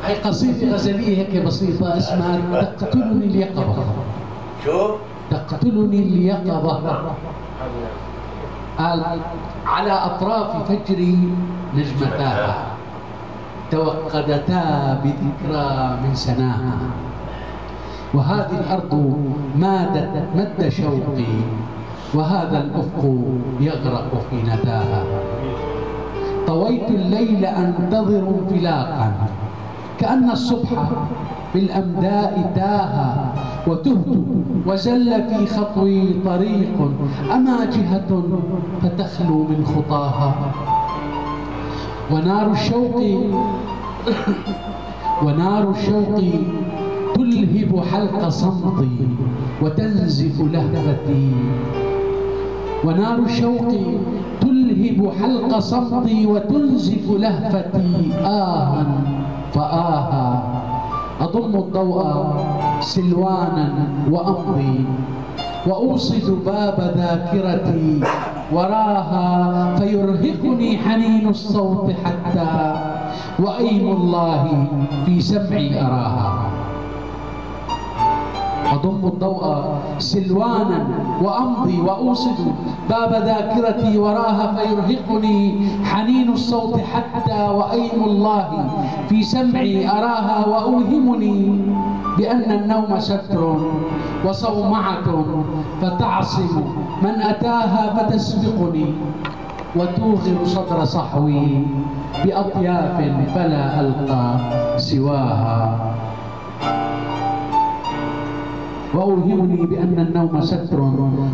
هي قصيدة غزلية هيك بسيطة اسمها تقتلني اليقظة. شو؟ تقتلني اليقظة. قال على أطراف فجري نجمتاها توقدتا بذكرى من سناها، وهذه الأرض مد شوقي، وهذا الأفق يغرق في نداها. طويت الليل أنتظر انفلاقا، كأن الصبح بالأمداء تاها، وتهت وزل في خطوي طريق، أما جهة فتخلو من خطاها. ونار الشوق تلهب حلق صمتي وتنزف لهفتي. ونار الشوق تلهب حلق صمتي وتنزف لهفتي. آها فآها أضم الضوء سلوانا وأمضي، وأوصد باب ذاكرتي وراها، فيرهقني حنين الصوت حتى وأيم الله في سمعي أراها. أضم الضوء سلوانا وأمضي وأوصد باب ذاكرتي وراها، فيرهقني حنين الصوت حتى وأيم الله في سمعي أراها. وأوهمني بأن النوم ستر وصومعة، فتعصم من أتاها فتسبقني، وتوغر صدر صحوي بأطياف فلا ألقى سواها. وأوهمني بأن النوم ستر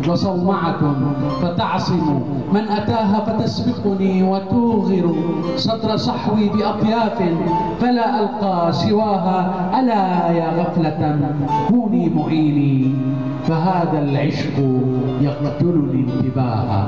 وصومعة، فتعصم من أتاها فتسبقني، وتوغر صدر صحوي بأطياف فلا ألقى سواها. ألا يا غفلة كوني معيني، فهذا العشق يقتلني انتباها.